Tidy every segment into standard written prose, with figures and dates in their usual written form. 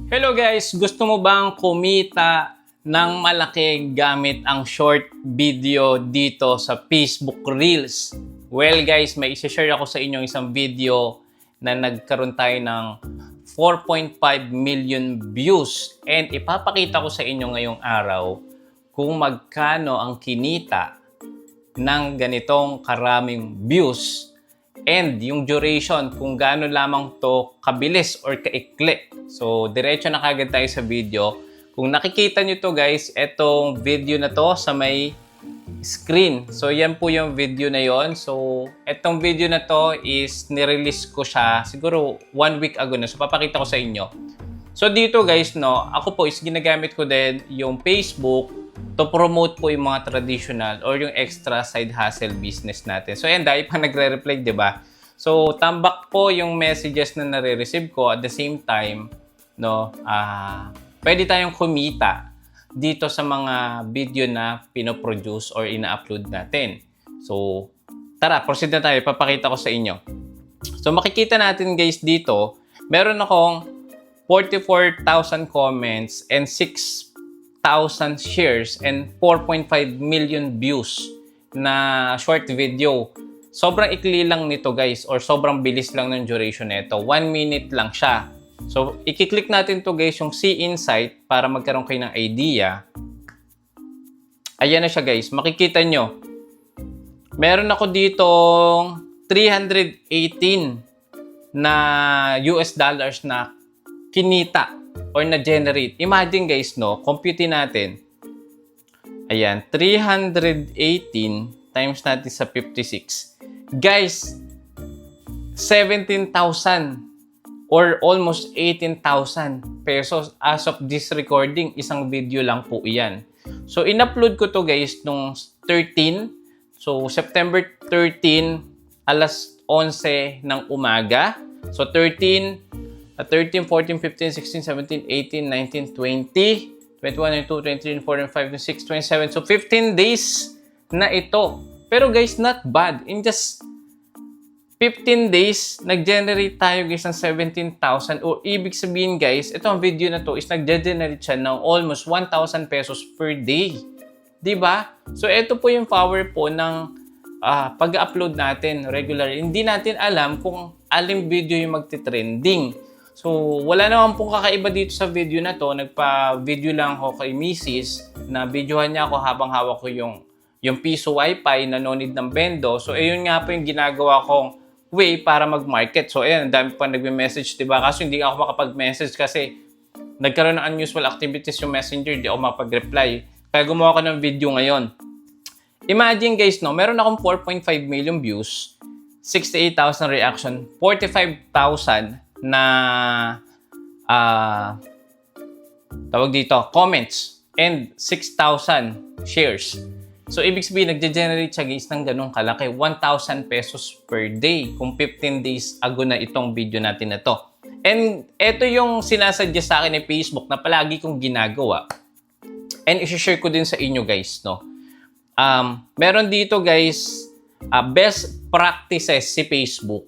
Hello guys! Gusto mo bang kumita ng malaki gamit ang short video dito sa Facebook Reels? Well guys, may isi-share ako sa inyo isang video na nagkaroon tayo ng 4.5 million views. And ipapakita ko sa inyo ngayong araw kung magkano ang kinita ng ganitong karaming views and yung duration kung gaano lamang to kabilis or kaikli. So, diretso na kagad tayo sa video. Kung nakikita nyo to guys, etong video na to sa may screen. So, yan po yung video na yon. So, etong video na to is nirelease ko siya siguro 1 week ago na. So, papakita ko sa inyo. So, dito guys, no, ako po is ginagamit ko din yung Facebook to promote po yung mga traditional or yung extra side hustle business natin. So, ayan, dahil pa nagre-reply, di ba? So, tambak po yung messages na nare-receive ko at the same time, no, pwede tayong kumita dito sa mga video na pinoproduce or ina-upload natin. So, tara, proceed na tayo. Papakita ko sa inyo. So, makikita natin guys dito, meron akong 44,000 comments and 6,000 shares and 4.5 million views na short video. Sobrang ikli lang nito guys or sobrang bilis lang ng duration nito. 1 minute lang siya. So, i-click natin to guys yung See Insight para magkaroon kayo ng idea. Ayan na siya guys. Makikita nyo. Meron ako ditong 318 na US dollars na kinita or na-generate. Imagine guys, no? Compute natin. Ayan. 318 times natin sa 56. Guys, 17,000 or almost 18,000 pesos as of this recording. Isang video lang po iyan. So, in-upload ko to guys nung 13. So, September 13, alas 11 ng umaga. So, 13, 14, 15, 16, 17, 18, 19, 20, 21, 22, 23, 24, 25, 26, 27. So, 15 days na ito. Pero guys, not bad. In just 15 days, nag-generate tayo guys ng 17,000. O ibig sabihin guys, itong video na to is nag-generate siya ng almost 1,000 pesos per day. Diba? So, ito po yung power po ng pag-upload natin regular. Hindi natin alam kung aling video yung magti-trending. So, wala naman pong kakaiba dito sa video na to. Nagpa-video lang ako kay Mrs. na videohan niya ako habang hawak ko yung piso wifi na no need ng bendo. So, ayun nga po yung ginagawa kong way para mag-market. So, ayun, ang dami pa nagme-message, diba? Kaso hindi ako makapag-message kasi nagkaroon ng unusual activities yung messenger. Di ako makapag-reply. Kaya gumawa ko ng video ngayon. Imagine guys, no, meron akong 4.5 million views, 68,000 reaction, 45,000 na tawag dito, comments, and 6,000 shares. So, ibig sabihin, nagge-generate siya guys ng ganun kalaki, 1,000 pesos per day kung 15 days ago na itong video natin na to. And ito yung sinasadya sa akin ni Facebook na palagi kong ginagawa. And isi-share ko din sa inyo guys, no. Meron dito guys, best practices si Facebook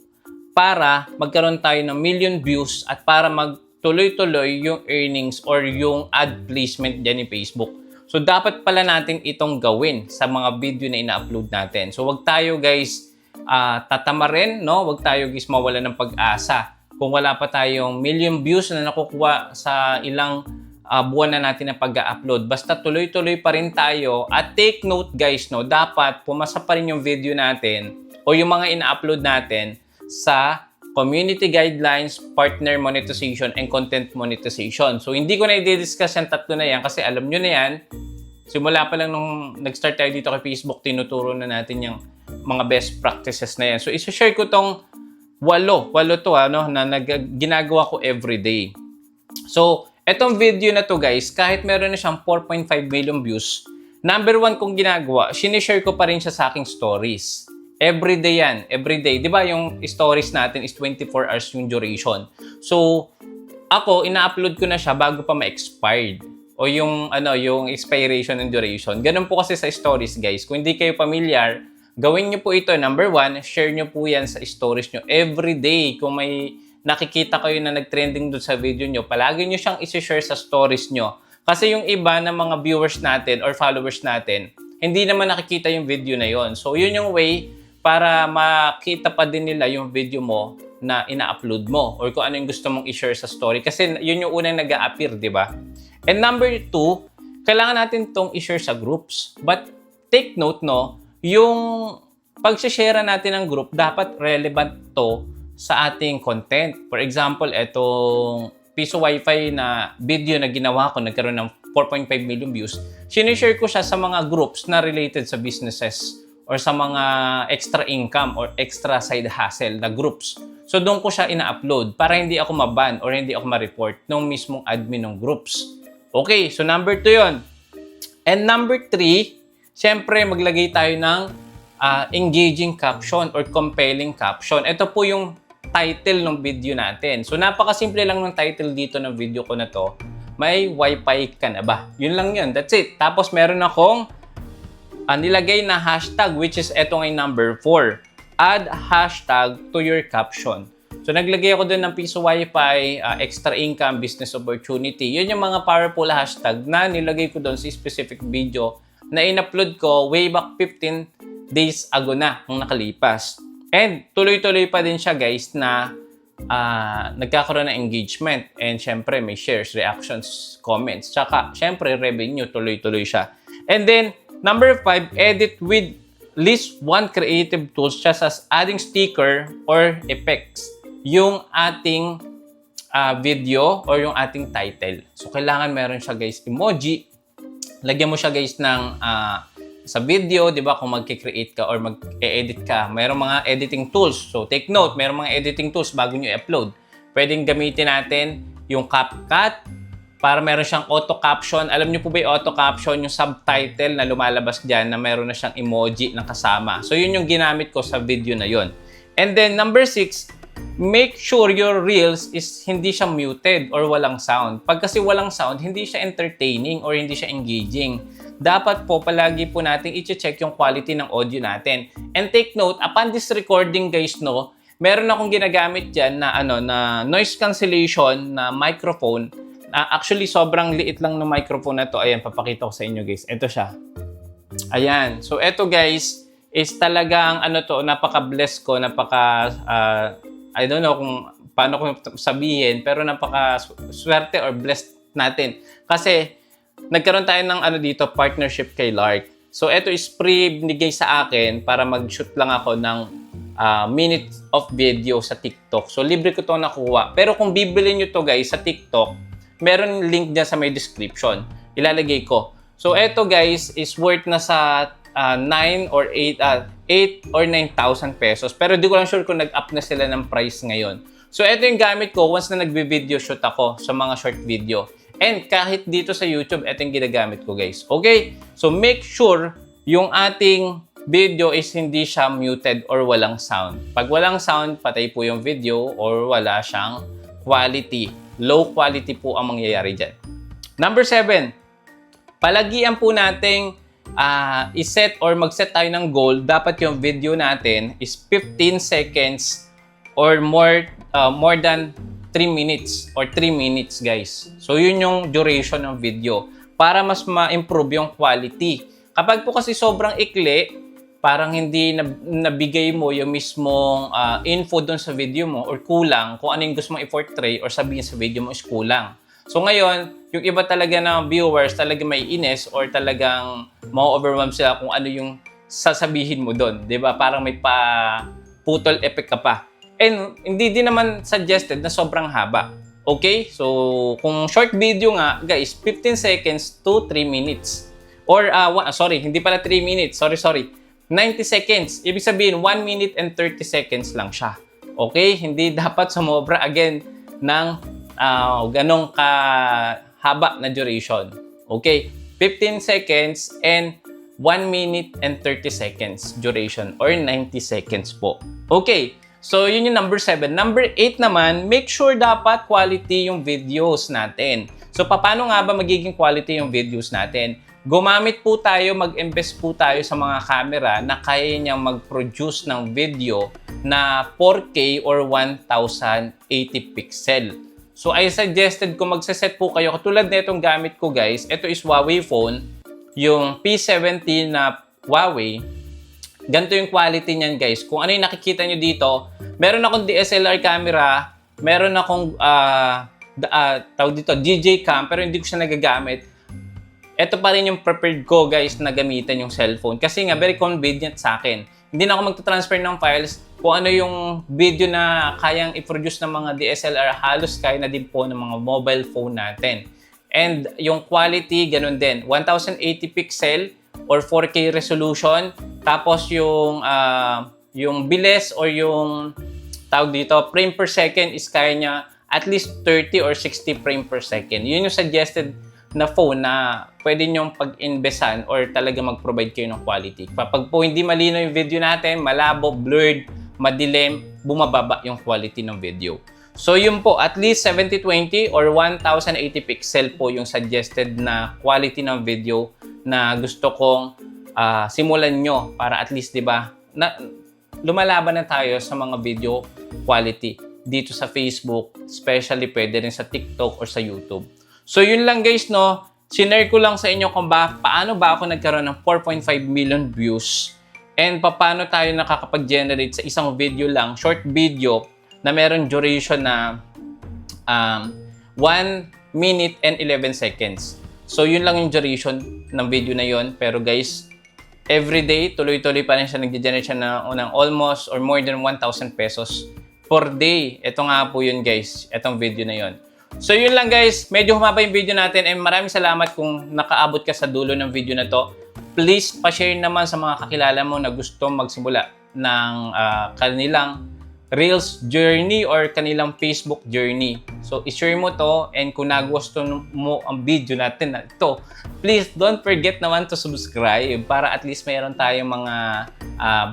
para magkaroon tayo ng million views at para magtuloy-tuloy yung earnings or yung ad placement dyan ni Facebook. So, dapat pala natin itong gawin sa mga video na ina-upload natin. So, wag tayo guys tatamarin, no? Wag tayo guys mawala ng pag-asa. Kung wala pa tayong million views na nakukuha sa ilang buwan na natin na pag-upload. Basta tuloy-tuloy pa rin tayo. At take note guys, no? Dapat pumasa pa rin yung video natin o yung mga ina-upload natin sa community guidelines, partner monetization, and content monetization. So, hindi ko na i-discuss yung tatlo na yan kasi alam nyo na yan. Simula pa lang nung nag-start tayo dito kay Facebook, tinuturo na natin yung mga best practices na yan. So, isa-share ko tong walo to na ginagawa ko everyday. So, etong video na to guys, kahit meron na siyang 4.5 million views, number 1 kong ginagawa, sinishare ko pa rin siya sa aking stories. Everyday yan. Everyday. Di ba yung stories natin is 24 hours yung duration. So, ako, ina-upload ko na siya bago pa ma-expired. O yung expiration ng duration. Ganun po kasi sa stories, guys. Kung hindi kayo familiar, gawin nyo po ito. Number 1, share nyo po yan sa stories nyo everyday. Kung may nakikita kayo na nag-trending doon sa video nyo, palagi nyo siyang isi-share sa stories nyo. Kasi yung iba ng mga viewers natin or followers natin, hindi naman nakikita yung video na yon. So, yun yung way para makita pa din nila yung video mo na ina-upload mo or kung ano yung gusto mong i-share sa story. Kasi yun yung unang nag-a-appear, di ba? And number 2, kailangan natin itong i-share sa groups. But take note, no, yung pag-share natin ng group, dapat relevant to sa ating content. For example, etong Piso Wi-Fi na video na ginawa ko, nagkaroon ng 4.5 million views. Sinishare ko siya sa mga groups na related sa businesses or sa mga extra income or extra side hustle na groups. So, doon ko siya ina-upload para hindi ako maban or hindi ako ma-report ng mismong admin ng groups. Okay, so number 2 yun. And number 3, syempre maglagay tayo ng engaging caption or compelling caption. Ito po yung title ng video natin. So, napakasimple lang ng title dito ng video ko na to. May Wi-Fi ka na ba? Yun lang yun. That's it. Tapos, meron akong nilagay na hashtag, which is eto ngay number 4. Add hashtag to your caption. So, naglagay ako dun ng Piso Wi-Fi, extra income, business opportunity. Yun yung mga powerful hashtag na nilagay ko dun sa specific video na in-upload ko way back 15 days ago na kung nakalipas. And tuloy-tuloy pa din siya guys na nagkakaroon ng engagement. And syempre may shares, reactions, comments. Tsaka syempre revenue, tuloy-tuloy siya. And then number 5, edit with least one creative tools just as adding sticker or effects yung ating video or yung ating title. So kailangan meron siya guys emoji. Lagyan mo siya guys ng sa video, di ba, kung mag-create ka or mag-edit ka, mayroong mga editing tools. So, take note, mayroong mga editing tools bago nyo i-upload. Pwedeng gamitin natin yung CapCut para meron siyang auto-caption. Alam nyo po ba yung auto-caption, yung subtitle na lumalabas dyan na meron na siyang emoji na kasama. So, yun yung ginamit ko sa video na yun. And then, number 6, make sure your reels is hindi siya muted or walang sound. Pag kasi walang sound, hindi siya entertaining or hindi siya engaging. Dapat po palagi po natin i-check yung quality ng audio natin. And take note, upon this recording guys, no, meron akong ginagamit dyan na, na noise cancellation na microphone. Actually, sobrang liit lang ng microphone na to. Ayan, papakita ko sa inyo guys. Ito siya. Ayan. So, ito guys is talagang napaka-bless ko, I don't know kung paano ko sabihin, pero napaka-swerte or blessed natin. Kasi, nagkaroon tayo ng dito, partnership kay Lark. So, ito is free binigay sa akin para mag-shoot lang ako ng minute of video sa TikTok. So, libre ko to nakuha. Pero kung bibili nyo to guys sa TikTok, meron link dyan sa may description. Ilalagay ko. So, ito guys is worth na sa 9 or 8 or 9,000 pesos. Pero di ko lang sure kung nag-up na sila ng price ngayon. So, ito yung gamit ko once na nagbe-video shoot ako sa mga short video. And kahit dito sa YouTube, ito yung ginagamit ko guys. Okay? So, make sure yung ating video is hindi siya muted or walang sound. Pag walang sound, patay po yung video or wala siyang quality. Low quality po ang mangyayari dyan. Number 7, palagian po nating iset or mag-set tayo ng goal. Dapat yung video natin is 15 seconds or more than 3 minutes or 3 minutes guys. So yun yung duration ng video para mas ma-improve yung quality. Kapag po kasi sobrang ikli, parang hindi nabigay mo yung mismong info doon sa video mo or kulang kung ano yung gusto mong i-portray or sabihin sa video mo is kulang. So ngayon, yung iba talaga na viewers talaga may ines or talagang ma-overwhelm sila kung ano yung sasabihin mo doon. 'Di ba? Parang may putol effect ka pa. And hindi din naman suggested na sobrang haba. Okay? So, kung short video nga, guys, 15 seconds to 3 minutes. Or, hindi pala 3 minutes. Sorry. 90 seconds. Ibig sabihin, 1 minute and 30 seconds lang siya. Okay? Hindi dapat sumobra again ng ganong kahaba na duration. Okay? 15 seconds and 1 minute and 30 seconds duration or 90 seconds po. Okay? So, yun yung number 7. Number 8 naman, make sure dapat quality yung videos natin. So, paano nga ba magiging quality yung videos natin? gumamit po tayo, mag-invest po tayo sa mga camera na kaya niyang mag-produce ng video na 4K or 1080 pixel. So, I suggested kung magsaset po kayo, katulad na itong gamit ko guys, ito is Huawei phone, yung P70 na Huawei. Ganito yung quality niyan guys. Kung ano yung nakikita nyo dito, meron akong DSLR camera, meron akong tawag dito, DJ cam, pero hindi ko siya nagagamit. Ito pa rin yung prepared ko guys na gamitin yung cellphone. Kasi nga, very convenient sa akin. Hindi na ako magta-transfer ng files. Kung ano yung video na kayang i-produce ng mga DSLR, halos kaya na din po ng mga mobile phone natin. And yung quality, ganun din. 1080 pixel or 4K resolution. Tapos yung bilis or yung tawag dito, frame per second is kaya niya at least 30 or 60 frame per second. Yun yung suggested na phone na pwede nyong pag-investan or talaga mag-provide kayo ng quality. Kapag po hindi malino yung video natin, malabo, blurred, madilim, bumababa yung quality ng video. So yun po, at least 7020 or 1080 pixel po yung suggested na quality ng video na gusto kong simulan nyo para at least, di ba, lumalaban na tayo sa mga video quality dito sa Facebook, especially pwede rin sa TikTok or sa YouTube. So yun lang guys, no? Sinare ko lang sa inyo kung paano ba ako nagkaroon ng 4.5 million views and paano tayo nakakapag-generate sa isang video lang, short video na meron duration na 1 minute and 11 seconds. So yun lang yung duration ng video na yun. Pero guys, everyday, tuloy-tuloy pa rin siya, nag-generate siya ng almost or more than 1,000 pesos per day. Ito nga po yun guys, itong video na yun. So yun lang guys, medyo humaba yung video natin and maraming salamat kung nakaabot ka sa dulo ng video na to. Please pa-share naman sa mga kakilala mo na gusto magsimula ng kanilang Reels journey or kanilang Facebook journey. So i-share mo to and kung nagusto mo ang video natin na ito, please don't forget naman to subscribe para at least mayroon tayong mga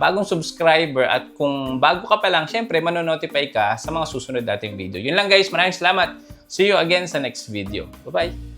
bagong subscriber at kung bago ka pa lang, syempre manonotify ka sa mga susunod nating video. Yun lang guys, maraming salamat. See you again sa next video. Bye-bye!